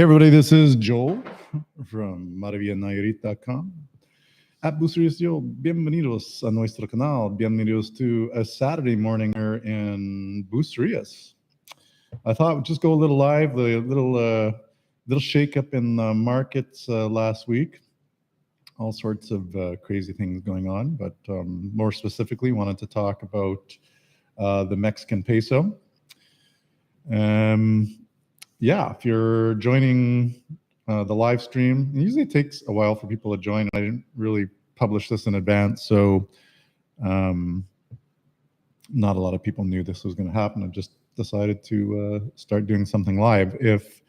Hey everybody, this is Joel from maravillanairit.com. At Boosters Joel, bienvenidos a nuestro canal. Bienvenidos to a Saturday morning here in Boosterias. I thought we'd just go a little live, a little shake up in the markets last week. All sorts of crazy things going on, but more specifically, wanted to talk about the Mexican Peso. Yeah, if you're joining the live stream, it usually takes a while for people to join. I didn't really publish this in advance, so not a lot of people knew this was going to happen. I just decided to start doing something live. If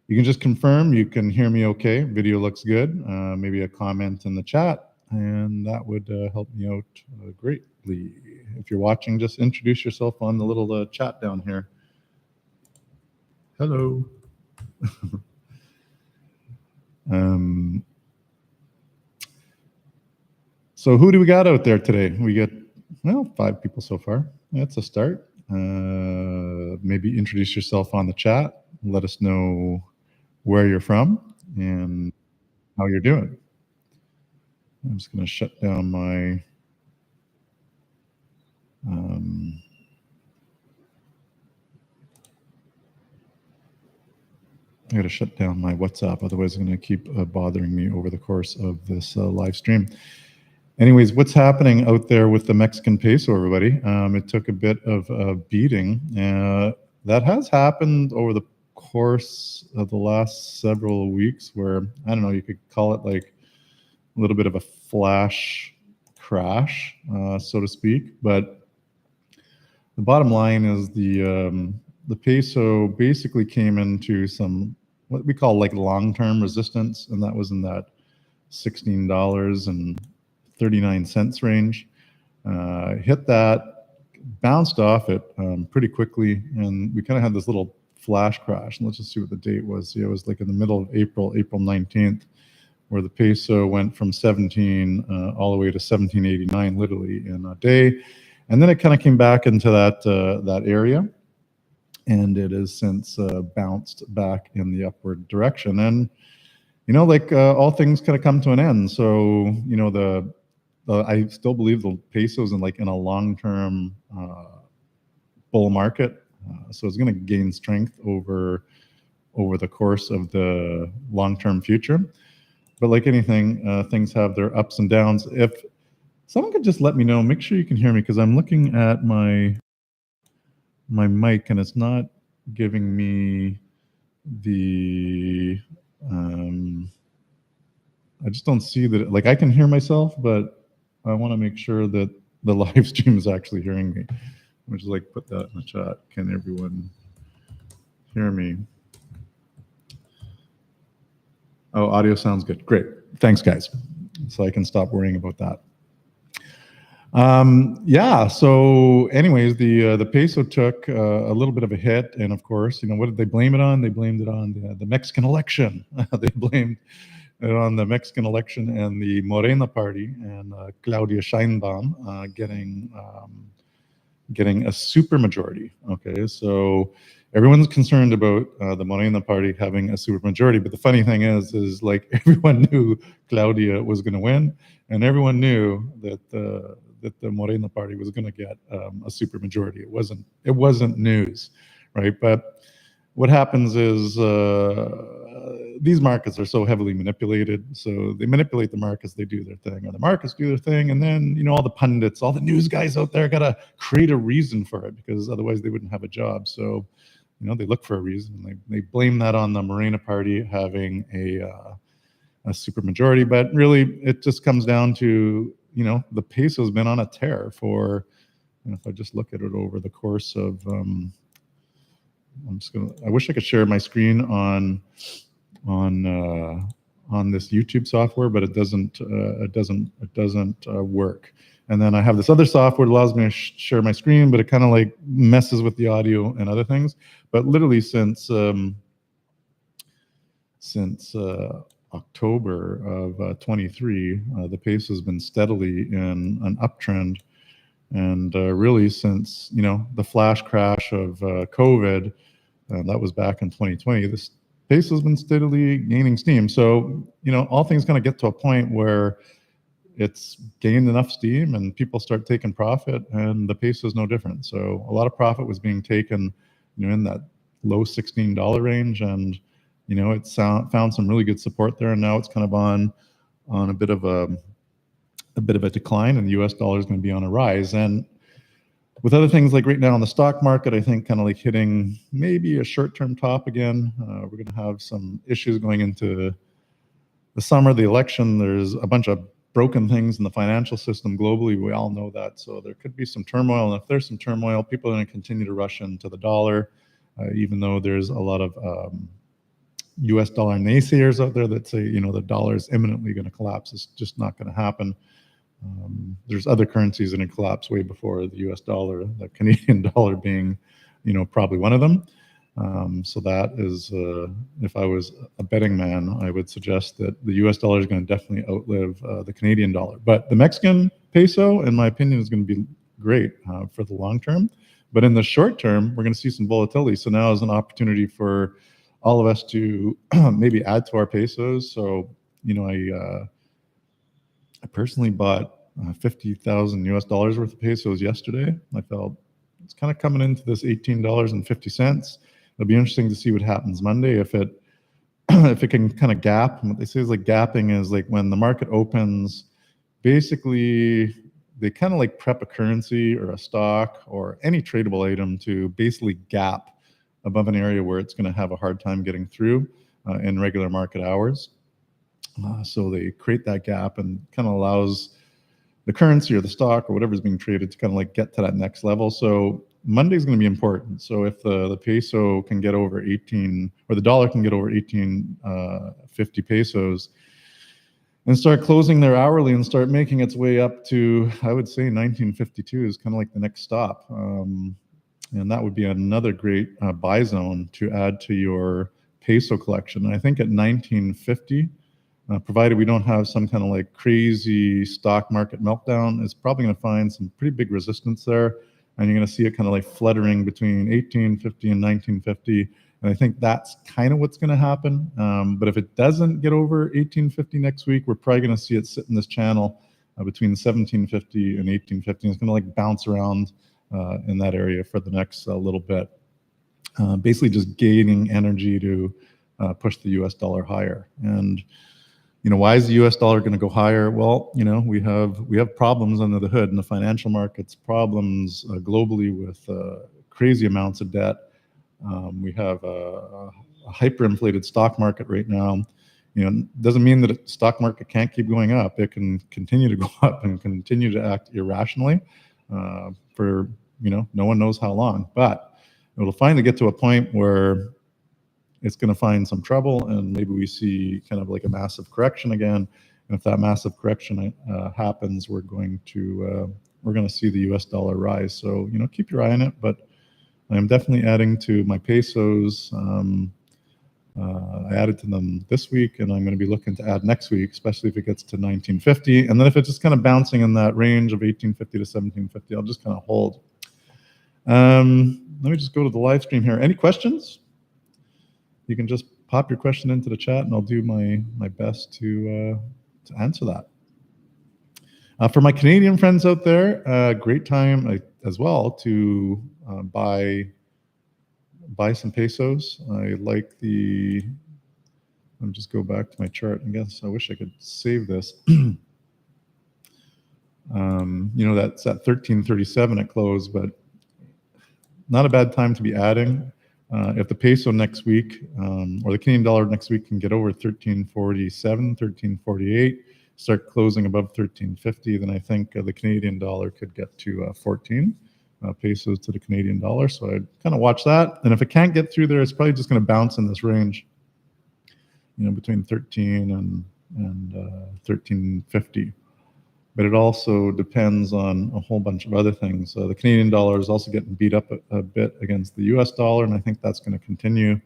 you can just confirm you can hear me okay, video looks good, maybe a comment in the chat, and that would help me out greatly. If you're watching, just introduce yourself on the little chat down here. Hello. So who do we got out there today? We got, well, 5 people so far. That's a start. Maybe introduce yourself on the chat. Let us know where you're from and how you're doing. I'm just going to shut down my I got to shut down my WhatsApp, otherwise it's going to keep bothering me over the course of this live stream. Anyways, what's happening out there with the Mexican peso, everybody? It took a bit of a beating. That has happened over the course of the last several weeks where, I don't know, you could call it like a little bit of a flash crash, so to speak. But the bottom line is the peso basically came into some what we call like long-term resistance, and that was in that $16.39 range. Hit that, bounced off it pretty quickly, and we kind of had this little flash crash. And let's just see what the date was. Yeah, it was like in the middle of April 19th, where the peso went from 17 all the way to 17.89 literally in a day. And then it kind of came back into that area, and it has since bounced back in the upward direction. And you know, like all things kind of come to an end. So you know, I still believe the peso is in a long-term bull market. So it's going to gain strength over the course of the long-term future. But like anything, things have their ups and downs. If someone could just let me know, make sure you can hear me, because I'm looking at my mic and it's not giving me the I just don't see that. Like, I can hear myself, but I want to make sure that the live stream is actually hearing me. I'll just like put that in the chat. Can everyone hear me? Oh, audio sounds good. Great. Thanks, guys. So I can stop worrying about that. Yeah, so anyways, the peso took a little bit of a hit, and of course, you know, what did they blame it on? They blamed it on the Mexican election. They blamed it on the Mexican election and the Morena party and Claudia Sheinbaum getting a super majority. Okay, so everyone's concerned about the Morena party having a super majority, but the funny thing is like everyone knew Claudia was going to win, and everyone knew that the Morena party was going to get a super majority. It wasn't news, right? But what happens is these markets are so heavily manipulated. So they manipulate the markets, they do their thing, or the markets do their thing, and then, you know, all the pundits, all the news guys out there got to create a reason for it, because otherwise they wouldn't have a job. So, you know, they look for a reason. They blame that on the Morena party having a super majority, but really it just comes down to, you know, the peso's been on a tear for, you know, if I just look at it over the course of, I wish I could share my screen on this YouTube software, but it doesn't work. And then I have this other software that allows me to share my screen, but it kind of like messes with the audio and other things. But literally since October of 23, the peso has been steadily in an uptrend, and really since, you know, the flash crash of COVID, that was back in 2020. This peso's been steadily gaining steam. So, all things kind of get to a point where it's gained enough steam and people start taking profit, and the peso is no different. So a lot of profit was being taken, in that low $16 range, and it's found some really good support there, and now it's kind of on a bit of a decline, and the US dollar is going to be on a rise. And with other things like right now in the stock market, I think kind of like hitting maybe a short-term top again. We're going to have some issues going into the summer, the election. There's a bunch of broken things in the financial system globally. We all know that. So there could be some turmoil. And if there's some turmoil, people are going to continue to rush into the dollar, even though there's a lot of US dollar naysayers out there that say, the dollar is imminently going to collapse. It's just not going to happen. There's other currencies that have collapsed way before the US dollar, the Canadian dollar being, probably one of them. So that is, if I was a betting man, I would suggest that the US dollar is going to definitely outlive the Canadian dollar. But the Mexican peso, in my opinion, is going to be great for the long term. But in the short term, we're going to see some volatility. So now is an opportunity for all of us to maybe add to our pesos. So, I personally bought 50,000 US dollars worth of pesos yesterday. I felt it's kind of coming into this $18.50. It'll be interesting to see what happens Monday if it can kind of gap. And what they say is like gapping is like when the market opens, basically they kind of like prep a currency or a stock or any tradable item to basically gap above an area where it's going to have a hard time getting through in regular market hours. So they create that gap and kind of allows the currency or the stock or whatever's being traded to kind of like get to that next level. So Monday is going to be important. So if the peso can get over 18, or the dollar can get over 18.50 pesos and start closing there hourly and start making its way up to, I would say 1952 is kind of like the next stop. And that would be another great buy zone to add to your peso collection. And I think at 1950, provided we don't have some kind of like crazy stock market meltdown, it's probably going to find some pretty big resistance there. And you're going to see it kind of like fluttering between 1850 and 1950. And I think that's kind of what's going to happen. But if it doesn't get over 1850 next week, we're probably going to see it sit in this channel between 1750 and 1850. It's going to like bounce around in that area for the next little bit. Basically just gaining energy to push the US dollar higher. And why is the US dollar going to go higher? Well, we have problems under the hood in the financial markets, problems globally with crazy amounts of debt. We have a hyperinflated stock market right now. Doesn't mean that the stock market can't keep going up. It can continue to go up and continue to act irrationally for, no one knows how long. But it'll finally get to a point where it's going to find some trouble, and maybe we see kind of like a massive correction again. And if that massive correction happens, we're going to see the US dollar rise. So keep your eye on it. But I'm definitely adding to my pesos. I added to them this week, and I'm going to be looking to add next week, especially if it gets to 1950. And then if it's just kind of bouncing in that range of 1850 to 1750, I'll just kind of hold. Let me just go to the live stream here. Any questions? You can just pop your question into the chat, and I'll do my best to answer that. For my Canadian friends out there, great time as well to buy some pesos. I like let me just go back to my chart. I guess I wish I could save this. That's at 1337 at close, but not a bad time to be adding. If the peso next week or the Canadian dollar next week can get over 1347, 1348, start closing above 1350, then I think the Canadian dollar could get to 14 pesos to the Canadian dollar. So I'd kind of watch that. And if it can't get through there, it's probably just going to bounce in this range, between 13 and 1350. But it also depends on a whole bunch of other things. The Canadian dollar is also getting beat up a bit against the US dollar, and I think that's going to continue.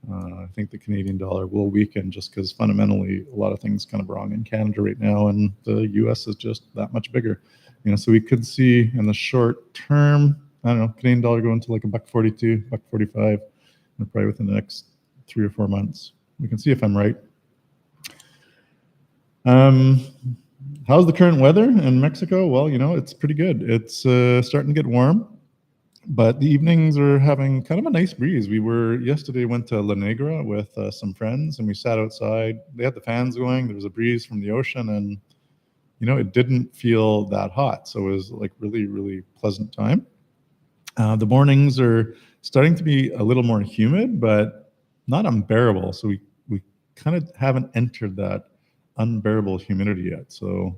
I think the Canadian dollar will weaken just because fundamentally a lot of things kind of wrong in Canada right now, and the US is just that much bigger. So we could see in the short term, I don't know, Canadian dollar going to like $1.42, $1.45, and probably within the next 3 or 4 months. We can see if I'm right. How's the current weather in Mexico? Well, it's pretty good. It's starting to get warm, but the evenings are having kind of a nice breeze. We yesterday went to La Negra with some friends, and we sat outside. They had the fans going. There was a breeze from the ocean, and it didn't feel that hot. So it was like really, really pleasant time. The mornings are starting to be a little more humid, but not unbearable. So we kind of haven't entered that unbearable humidity yet. So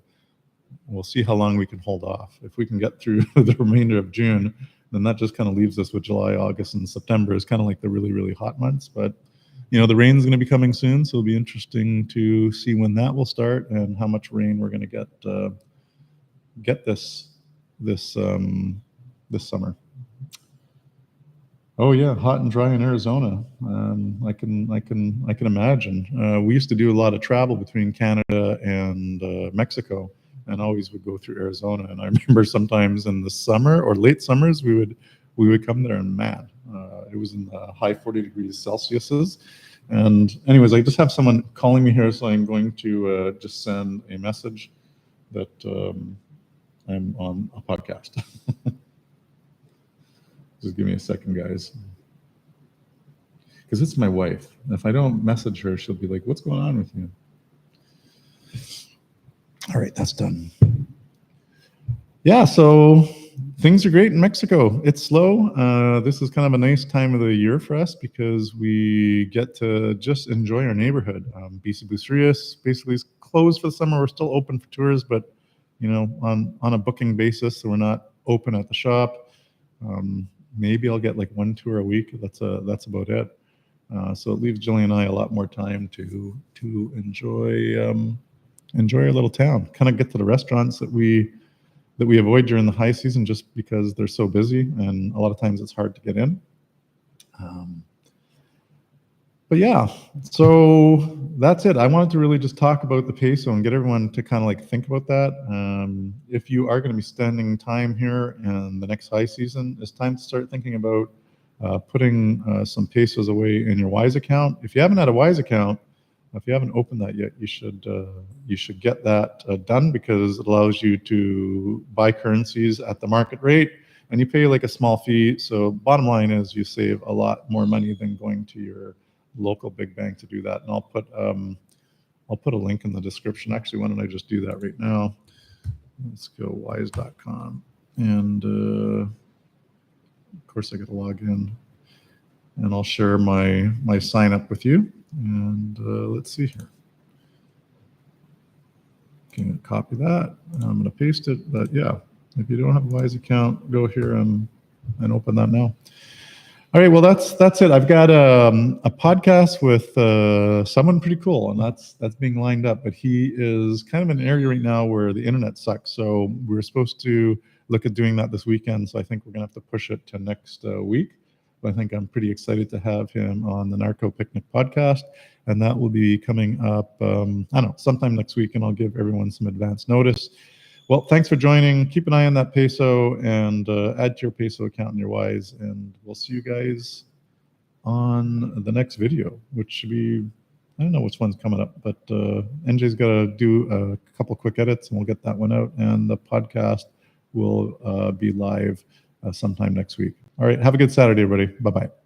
we'll see how long we can hold off. If we can get through the remainder of June, then that just kind of leaves us with July, August, and September is kind of like the really, really hot months. But the rain's going to be coming soon, so it'll be interesting to see when that will start and how much rain we're going to get this summer. Oh yeah, hot and dry in Arizona. I can imagine. We used to do a lot of travel between Canada and Mexico, and always would go through Arizona. And I remember sometimes in the summer or late summers, we would come there, and man, it was in the high 40 degrees Celsiuses. And anyways, I just have someone calling me here, so I'm going to just send a message that I'm on a podcast. Just give me a second, guys. Because it's my wife. If I don't message her, she'll be like, what's going on with you? All right, that's done. Yeah, so things are great in Mexico. It's slow. This is kind of a nice time of the year for us because we get to just enjoy our neighborhood. BC Bucerius basically is closed for the summer. We're still open for tours, but on a booking basis, so we're not open at the shop. Maybe I'll get like 1 tour a week. That's about it. So it leaves Jillian and I a lot more time to enjoy our little town. Kind of get to the restaurants that we avoid during the high season just because they're so busy, and a lot of times it's hard to get in. But yeah, so that's it. I wanted to really just talk about the peso and get everyone to kind of like think about that. If you are going to be spending time here in the next high season, it's time to start thinking about putting some pesos away in your Wise account. If you haven't had a Wise account, if you haven't opened that yet, you should get that done, because it allows you to buy currencies at the market rate, and you pay like a small fee. So bottom line is you save a lot more money than going to your local big bank to do that. And I'll put a link in the description. Actually, why don't I just do that right now? Let's go wise.com, and of course I got to log in, and I'll share my sign up with you. And let's see here. Can copy that. I'm going to paste it. But yeah, if you don't have a Wise account, go here and open that now. All right, well, that's it. I've got a podcast with someone pretty cool, and that's being lined up. But he is kind of in an area right now where the internet sucks. So we're supposed to look at doing that this weekend. So I think we're going to have to push it to next week. But I think I'm pretty excited to have him on the Narco Picnic podcast, and that will be coming up, I don't know, sometime next week, and I'll give everyone some advance notice. Well, thanks for joining. Keep an eye on that peso, and add to your peso account in your Wise, and we'll see you guys on the next video, which should be, I don't know which one's coming up, but NJ's got to do a couple quick edits, and we'll get that one out, and the podcast will be live sometime next week. All right, have a good Saturday, everybody. Bye-bye.